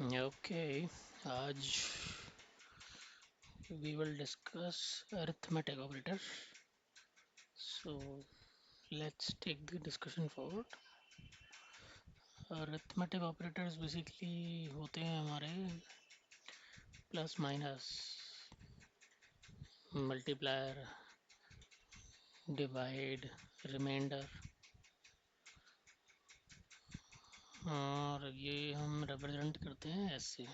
Okay, आज we will discuss arithmetic operator. So let's take the discussion forward. Arithmetic operators basically होते हैं हमारे plus minus multiplier divide remainder और ये हम रिप्रेजेंट करते हैं ऐसे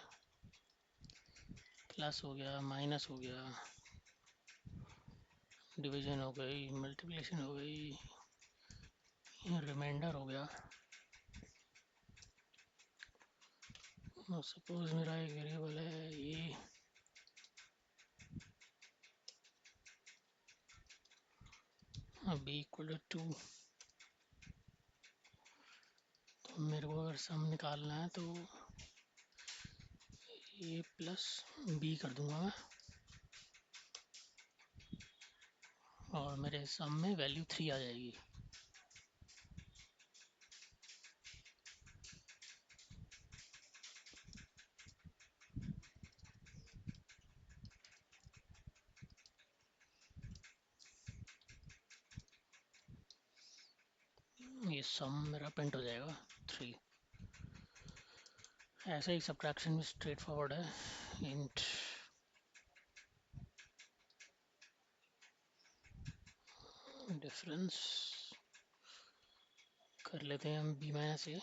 प्लस हो गया माइनस हो गया डिवीजन हो गई मल्टीप्लिकेशन हो गई रिमाइंडर हो गया। सपोज मेरा एक वेरिएबल है ये बी इक्वल टू 2। तो मेरे को अगर सम निकालना है तो ए प्लस बी कर दूंगा मैं और मेरे सम में वैल्यू 3 आ जाएगी। ये सम मेरा प्रिंट हो जाएगा 3। ऐसे ही सब्ट्रैक्शन भी स्ट्रेट फॉरवर्ड है। इंट डिफरेंस कर लेते हैं हम बी माइनस ए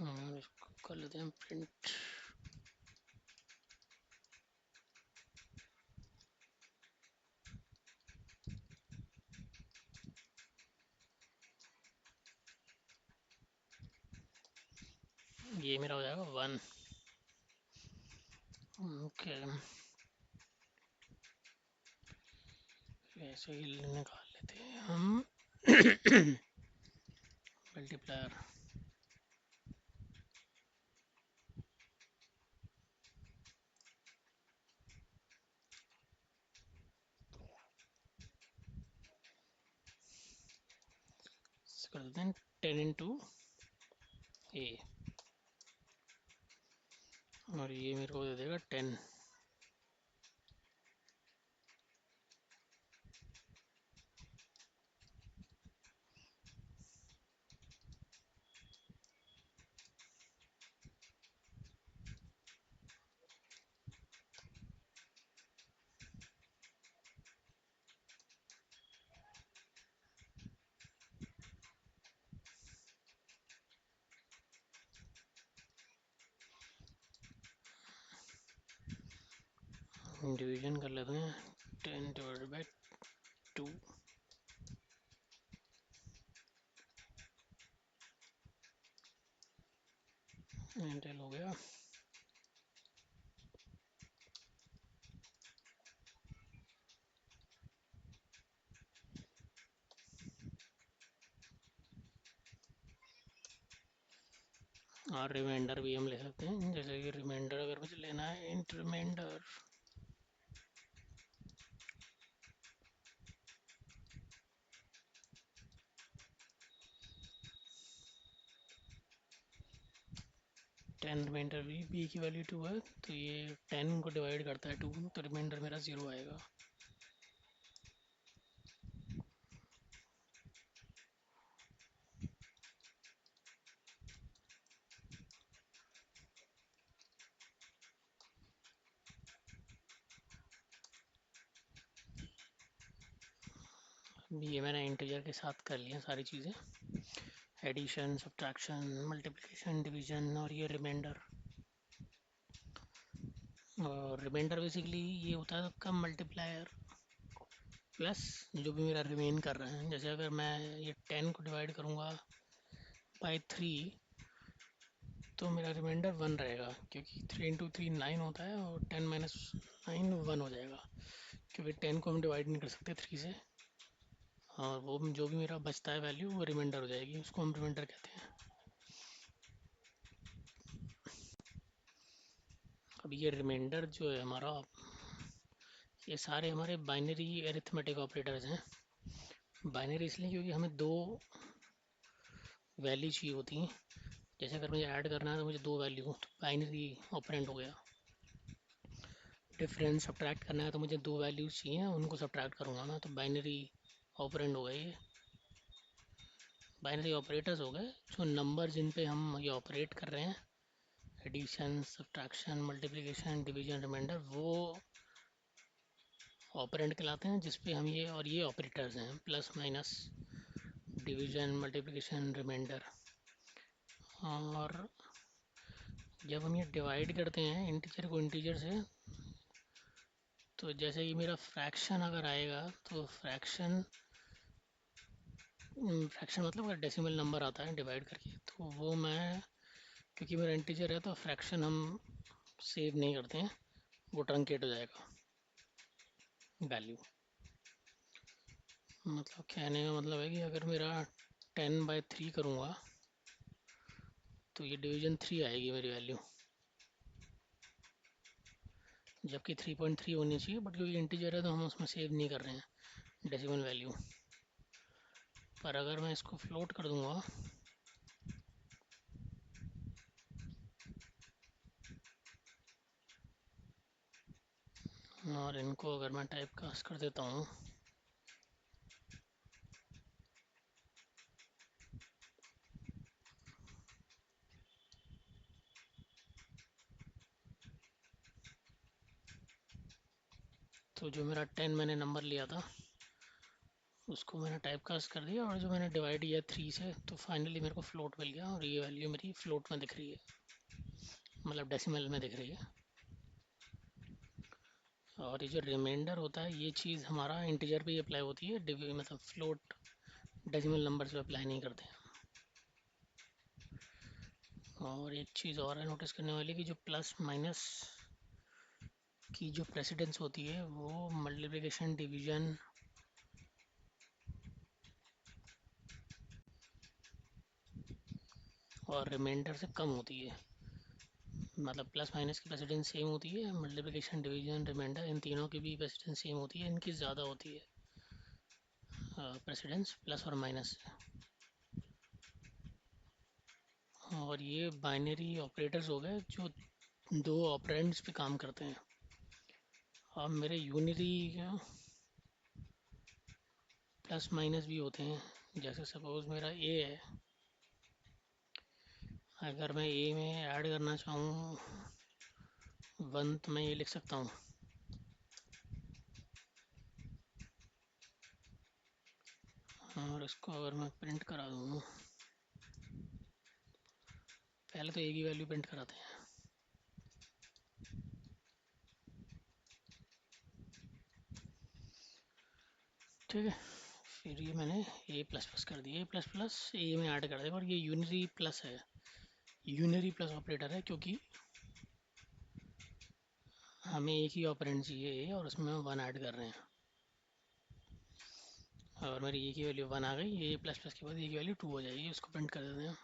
और इसको कर लेते हैं प्रिंट। ये मेरा हो जाएगा 1। ओके, ऐसे ही निकाल लेते हैं हम मल्टीप्लायर कर देते हैं 10 इंटू ए और ये मेरे को दे देगा 10। डिवीजन कर लेते हैं 10 डिवाइडेड बाई 2। एंटर हो गया। और रिमाइंडर भी हम ले सकते हैं, जैसे कि रिमाइंडर अगर मुझे लेना है int remainder ten remainder B की वैल्यू 2 है तो ये 10 को डिवाइड करता है 2 तो रिमाइंडर मेरा 0 आएगा। ये मैंने इंटीजर के साथ कर लिया सारी चीज़ें, एडिशन सब्ट्रैक्शन मल्टीप्लिकेशन डिवीजन और ये रिमाइंडर। और रिमाइंडर बेसिकली ये होता है आपका मल्टीप्लायर प्लस जो भी मेरा रिमेन कर रहा है। जैसे अगर मैं ये 10 को डिवाइड करूँगा बाई 3 तो मेरा रिमाइंडर 1 रहेगा, क्योंकि 3 इंटू 3 9 होता है और 10 माइनस 9 1 हो जाएगा, क्योंकि 10 को हम डिवाइड नहीं कर सकते 3 से। और वो जो भी मेरा बचता है वैल्यू वो रिमाइंडर हो जाएगी, उसको हम रिमाइंडर कहते हैं। अब ये रिमाइंडर जो है हमारा, ये सारे हमारे बाइनरी अरिथमेटिक ऑपरेटर्स हैं। बाइनरी इसलिए क्योंकि हमें दो वैल्यू चाहिए होती हैं, जैसे अगर मुझे ऐड करना है तो मुझे दो वैल्यू, तो बाइनरी ऑपरेंड हो गया। डिफरेंस सब्ट्रैक्ट करना है तो मुझे दो वैल्यूज चाहिए, उनको सब्ट्रैक्ट करूँगा मैं, तो बाइनरी ऑपरेंड हो गए ये। बाइनरी ऑपरेटर्स हो गए जो नंबर जिन पे हम ये ऑपरेट कर रहे हैं, addition, subtraction, multiplication, division, remainder, वो ऑपरेंड कहलाते हैं जिस पे हम ये, और ये ऑपरेटर्स हैं plus minus, division, multiplication, remainder. और जब हम ये डिवाइड करते हैं इंटीजर को इंटीजर से, तो जैसे ये मेरा फ्रैक्शन अगर आएगा तो फ्रैक्शन मतलब अगर डेसिमल नंबर आता है डिवाइड करके, तो वो मैं, क्योंकि मेरा इंटीजर है तो फ्रैक्शन हम सेव नहीं करते हैं, वो ट्रंकेट हो जाएगा वैल्यू। मतलब कहने का मतलब है कि अगर मेरा 10/3 करूँगा तो ये डिवीजन 3 आएगी मेरी वैल्यू, जबकि 3.3 होनी चाहिए, बट क्योंकि इंटीजर है तो हम उसमें सेव नहीं कर रहे हैं डेसिमल वैल्यू। पर अगर मैं इसको फ्लोट कर दूंगा, और इनको अगर मैं टाइप कास्ट कर देता हूँ, तो जो मेरा 10 मैंने नंबर लिया था उसको मैंने टाइप कास्ट कर दिया, और जो मैंने डिवाइड किया 3 से, तो फाइनली मेरे को फ्लोट मिल गया, और ये वैल्यू मेरी फ्लोट में दिख रही है, मतलब डेसिमल में दिख रही है। और ये जो रिमाइंडर होता है, ये चीज़ हमारा इंटीजर पे ही अप्लाई होती है, मतलब फ्लोट डेसिमल नंबर से अप्लाई नहीं करते हैं। और एक चीज़ और है नोटिस करने वाली, कि जो प्लस माइनस की जो प्रेसिडेंस होती है वो मल्टीप्लिकेशन, डिवीजन और रिमाइंडर से कम होती है। मतलब प्लस माइनस की प्रेसिडेंस सेम होती है, मल्टीप्लिकेशन, डिवीजन, रिमाइंडर, इन तीनों की भी प्रेसिडेंस सेम होती है, इनकी ज़्यादा होती है प्रेसिडेंस प्लस और माइनस। और ये बाइनरी ऑपरेटर्स हो गए जो दो ऑपरेंड्स पे काम करते हैं। अब मेरे यूनिरी प्लस माइनस भी होते हैं, जैसे सपोज मेरा ए है, अगर मैं ए में ऐड करना चाहूँ 1, तो मैं ये लिख सकता हूँ, और इसको अगर मैं प्रिंट करा दूँ, पहले तो ए की वैल्यू प्रिंट कराते हैं, ठीक है। फिर ये मैंने ए प्लस प्लस कर दिया, ए प्लस प्लस ए में ऐड कर दिया, और ये यूनरी प्लस है, यूनरी प्लस ऑपरेटर है, क्योंकि हमें एक ही ऑपरेंड चाहिए ए, और उसमें हम 1 ऐड कर रहे हैं। और मेरी ए की वैल्यू 1 आ गई, ए प्लस प्लस के बाद ए की वैल्यू 2 हो जाएगी, उसको प्रिंट कर देते हैं।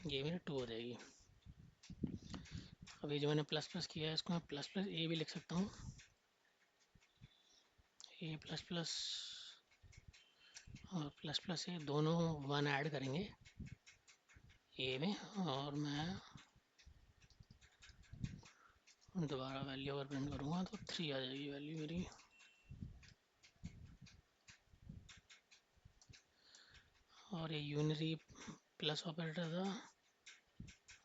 ये मेरी 2 हो जाएगी। अब ये जो मैंने प्लस प्लस किया है, इसको मैं प्लस प्लस ए भी लिख सकता हूँ, ए प्लस प्लस और प्लस प्लस ए दोनों 1 ऐड करेंगे ए में, और मैं दोबारा वैल्यू अगर प्रिंट करूँगा तो 3 आ जाएगी वैल्यू मेरी। और ये यूनरी प्लस ऑपरेटर था,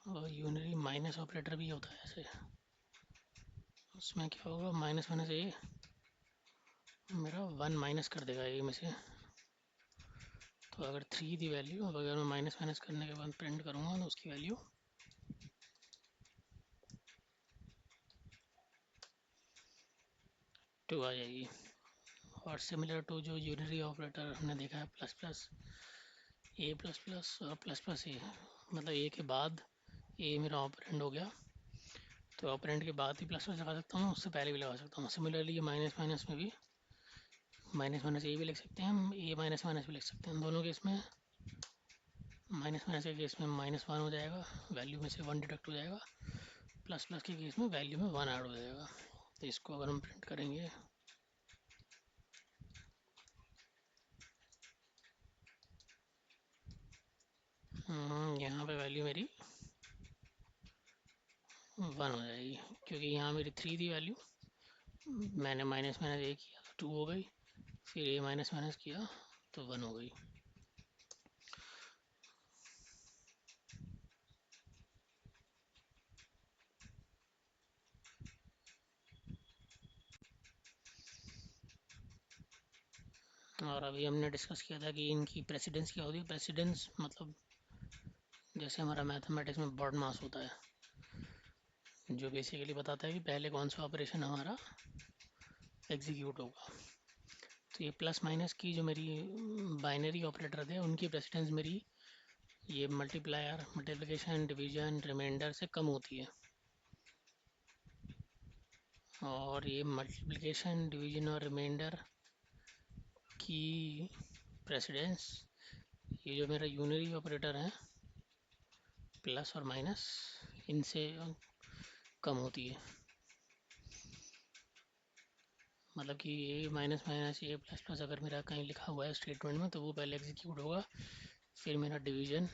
और यूनरी माइनस ऑपरेटर भी होता है ऐसे। उसमें क्या होगा, माइनस माइनस ए मेरा 1 माइनस कर देगा ए में से। तो अगर 3 थी वैल्यू, अब अगर मैं माइनस माइनस करने के बाद प्रिंट करूँगा तो उसकी वैल्यू 2 आ जाएगी। और सिमिलर टू जो यूनरी ऑपरेटर हमने देखा है, प्लस प्लस ए प्लस प्लस और प्लस प्लस ए, मतलब ए के बाद ए मेरा ऑपरेंड हो गया, तो ऑपरेंड के बाद ही प्लस प्लस लगा सकता हूँ, उससे पहले भी लगा सकता हूँ। सिमिलरली ये माइनस माइनस में भी माइनस माइनस ए भी लिख सकते हैं हम, ए माइनस माइनस भी लिख सकते हैं। दोनों केस में माइनस माइनस के केस में -1 हो जाएगा, वैल्यू में से 1 डिडक्ट हो जाएगा, प्लस प्लस के केस में वैल्यू में 1 ऐड हो जाएगा। इसको अगर हम प्रिंट करेंगे यहाँ पे वैल्यू मेरी 1 हो जाएगी, क्योंकि यहाँ मेरी 3 थी वैल्यू, मैंने माइनस माइनस ए किया तो 2 हो गई, फिर ए माइनस माइनस किया तो 1 हो गई। और अभी हमने डिस्कस किया था कि इनकी प्रेसिडेंस क्या होती है। प्रेसिडेंस मतलब जैसे हमारा मैथमेटिक्स में बर्ड मास होता है, जो बेसिकली बताता है कि पहले कौन सा ऑपरेशन हमारा एग्जीक्यूट होगा। तो ये प्लस माइनस की जो मेरी बाइनरी ऑपरेटर थे उनकी प्रेसिडेंस मेरी ये मल्टीप्लायर, मल्टीप्लिकेशन, डिवीजन, रिमाइंडर से कम होती है। और ये मल्टीप्लिकेशन, डिवीजन और रिमाइंडर की प्रेसिडेंस, ये जो मेरा यूनरी ऑपरेटर है प्लस और माइनस, इनसे कम होती है। मतलब कि ए माइनस माइनस ए प्लस प्लस अगर मेरा कहीं लिखा हुआ है स्टेटमेंट में तो वो पहले एग्जीक्यूट होगा, फिर मेरा डिवीजन,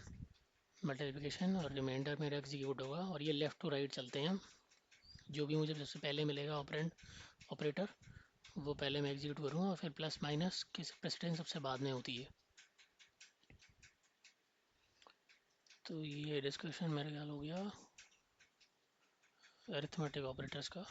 मल्टीप्लिकेशन और रिमाइंडर मेरा एग्जीक्यूट होगा, और ये लेफ़्ट टू राइट चलते हैं। जो भी मुझे सबसे पहले मिलेगा ऑपरेंड ऑपरेटर वो पहले मैं एग्जीक्यूट करूँगा, और फिर प्लस माइनस की प्रेसिडेंस सबसे बाद में होती है। तो ये डिस्कशन मेरे ख्याल हो गया अरिथमेटिक ऑपरेटर्स का।